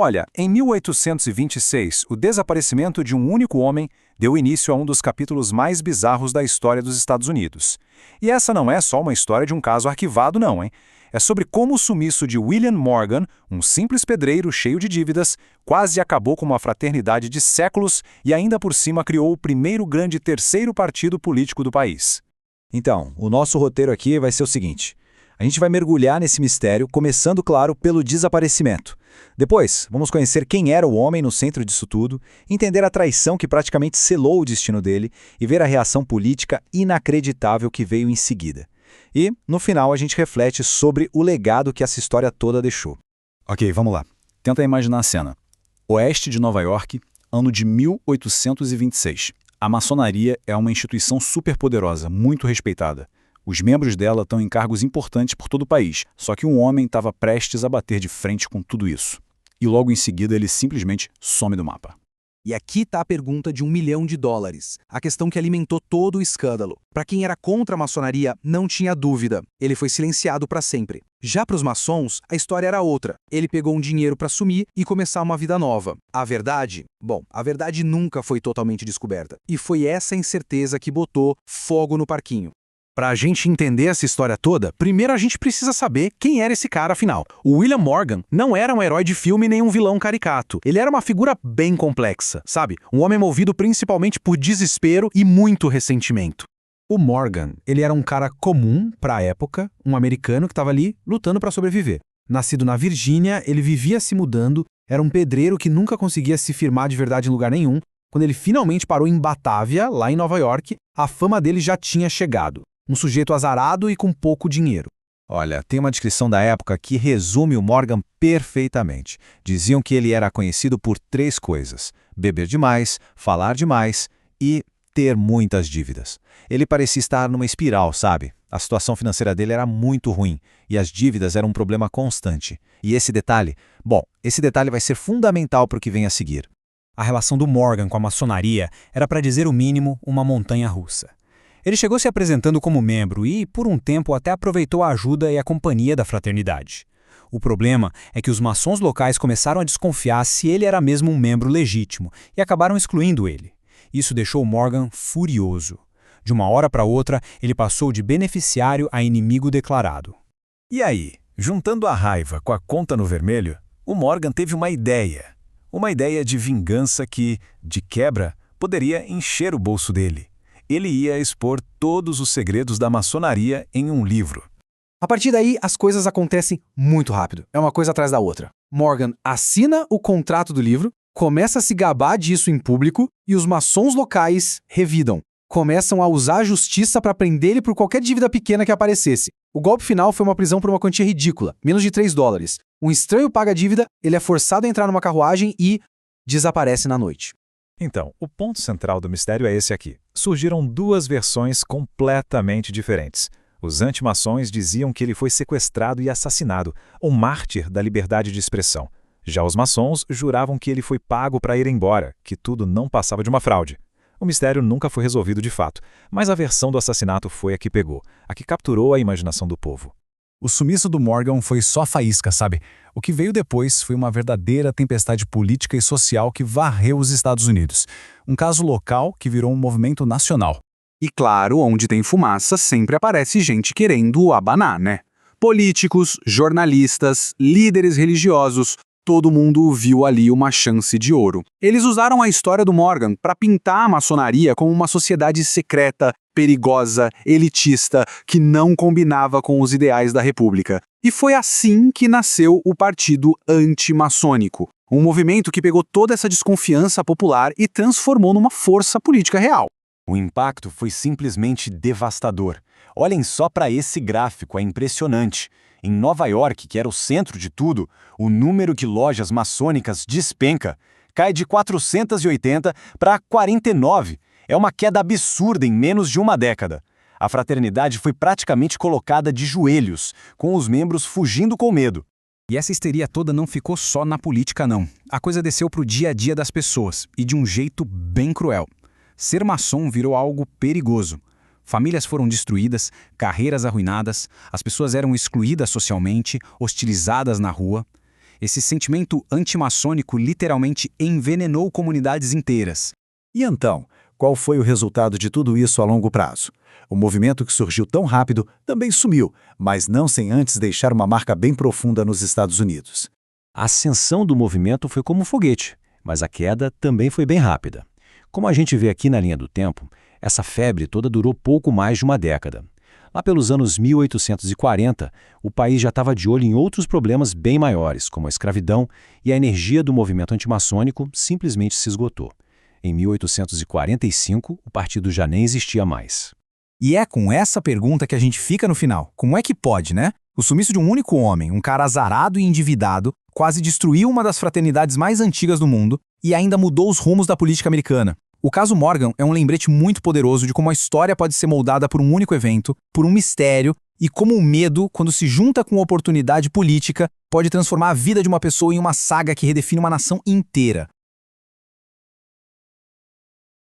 Olha, em 1826, o desaparecimento de um único homem deu início a um dos capítulos mais bizarros da história dos Estados Unidos. E essa não é só uma história de um caso arquivado, não, hein? É sobre como o sumiço de William Morgan, um simples pedreiro cheio de dívidas, quase acabou com uma fraternidade de séculos e ainda por cima criou o primeiro grande terceiro partido político do país. Então, o nosso roteiro aqui vai ser o seguinte. A gente vai mergulhar nesse mistério, começando, claro, pelo desaparecimento. Depois, vamos conhecer quem era o homem no centro disso tudo, entender a traição que praticamente selou o destino dele e ver a reação política inacreditável que veio em seguida. E, no final, a gente reflete sobre o legado que essa história toda deixou. Ok, vamos lá. Tenta imaginar a cena. Oeste de Nova York, ano de 1826. A maçonaria é uma instituição superpoderosa, muito respeitada. Os membros dela estão em cargos importantes por todo o país, só que um homem estava prestes a bater de frente com tudo isso. E logo em seguida ele simplesmente some do mapa. E aqui está a pergunta de $1 milhão, a questão que alimentou todo o escândalo. Para quem era contra a maçonaria, não tinha dúvida. Ele foi silenciado para sempre. Já para os maçons, a história era outra. Ele pegou um dinheiro para sumir e começar uma vida nova. A verdade? Bom, a verdade nunca foi totalmente descoberta. E foi essa incerteza que botou fogo no parquinho. Para a gente entender essa história toda, primeiro a gente precisa saber quem era esse cara afinal. O William Morgan não era um herói de filme nem um vilão caricato. Ele era uma figura bem complexa, sabe? Um homem movido principalmente por desespero e muito ressentimento. O Morgan, ele era um cara comum para a época, um americano que estava ali lutando para sobreviver. Nascido na Virgínia, ele vivia se mudando, era um pedreiro que nunca conseguia se firmar de verdade em lugar nenhum. Quando ele finalmente parou em Batavia, lá em Nova York, a fama dele já tinha chegado. Um sujeito azarado e com pouco dinheiro. Olha, tem uma descrição da época que resume o Morgan perfeitamente. Diziam que ele era conhecido por 3 coisas: beber demais, falar demais e ter muitas dívidas. Ele parecia estar numa espiral, sabe? A situação financeira dele era muito ruim e as dívidas eram um problema constante. E esse detalhe vai ser fundamental para o que vem a seguir. A relação do Morgan com a maçonaria era, para dizer o mínimo, uma montanha-russa. Ele chegou se apresentando como membro e, por um tempo, até aproveitou a ajuda e a companhia da fraternidade. O problema é que os maçons locais começaram a desconfiar se ele era mesmo um membro legítimo e acabaram excluindo ele. Isso deixou Morgan furioso. De uma hora para outra, ele passou de beneficiário a inimigo declarado. E aí, juntando a raiva com a conta no vermelho, o Morgan teve uma ideia. Uma ideia de vingança que, de quebra, poderia encher o bolso dele. Ele ia expor todos os segredos da maçonaria em um livro. A partir daí, as coisas acontecem muito rápido. É uma coisa atrás da outra. Morgan assina o contrato do livro, começa a se gabar disso em público e os maçons locais revidam. Começam a usar a justiça para prender ele por qualquer dívida pequena que aparecesse. O golpe final foi uma prisão por uma quantia ridícula, menos de $3. Um estranho paga a dívida, ele é forçado a entrar numa carruagem e desaparece na noite. Então, o ponto central do mistério é esse aqui. Surgiram 2 versões completamente diferentes. Os antimaçons diziam que ele foi sequestrado e assassinado, um mártir da liberdade de expressão. Já os maçons juravam que ele foi pago para ir embora, que tudo não passava de uma fraude. O mistério nunca foi resolvido de fato, mas a versão do assassinato foi a que pegou, a que capturou a imaginação do povo. O sumiço do Morgan foi só faísca, sabe? O que veio depois foi uma verdadeira tempestade política e social que varreu os Estados Unidos. Um caso local que virou um movimento nacional. E claro, onde tem fumaça, sempre aparece gente querendo abanar, né? Políticos, jornalistas, líderes religiosos, todo mundo viu ali uma chance de ouro. Eles usaram a história do Morgan para pintar a maçonaria como uma sociedade secreta, perigosa, elitista, que não combinava com os ideais da República. E foi assim que nasceu o Partido Antimaçônico, um movimento que pegou toda essa desconfiança popular e transformou numa força política real. O impacto foi simplesmente devastador. Olhem só para esse gráfico, é impressionante. Em Nova York, que era o centro de tudo, o número de lojas maçônicas despenca, cai de 480 para 49. É uma queda absurda em menos de uma década. A fraternidade foi praticamente colocada de joelhos, com os membros fugindo com medo. E essa histeria toda não ficou só na política, não. A coisa desceu para o dia a dia das pessoas, e de um jeito bem cruel. Ser maçom virou algo perigoso. Famílias foram destruídas, carreiras arruinadas, as pessoas eram excluídas socialmente, hostilizadas na rua. Esse sentimento antimaçônico literalmente envenenou comunidades inteiras. E então, qual foi o resultado de tudo isso a longo prazo? O movimento que surgiu tão rápido também sumiu, mas não sem antes deixar uma marca bem profunda nos Estados Unidos. A ascensão do movimento foi como um foguete, mas a queda também foi bem rápida. Como a gente vê aqui na linha do tempo, essa febre toda durou pouco mais de uma década. Lá pelos anos 1840, o país já estava de olho em outros problemas bem maiores, como a escravidão, e a energia do movimento antimaçônico simplesmente se esgotou. Em 1845, o partido já nem existia mais. E é com essa pergunta que a gente fica no final. Como é que pode, né? O sumiço de um único homem, um cara azarado e endividado, quase destruiu uma das fraternidades mais antigas do mundo e ainda mudou os rumos da política americana. O caso Morgan é um lembrete muito poderoso de como a história pode ser moldada por um único evento, por um mistério, e como o medo, quando se junta com oportunidade política, pode transformar a vida de uma pessoa em uma saga que redefine uma nação inteira.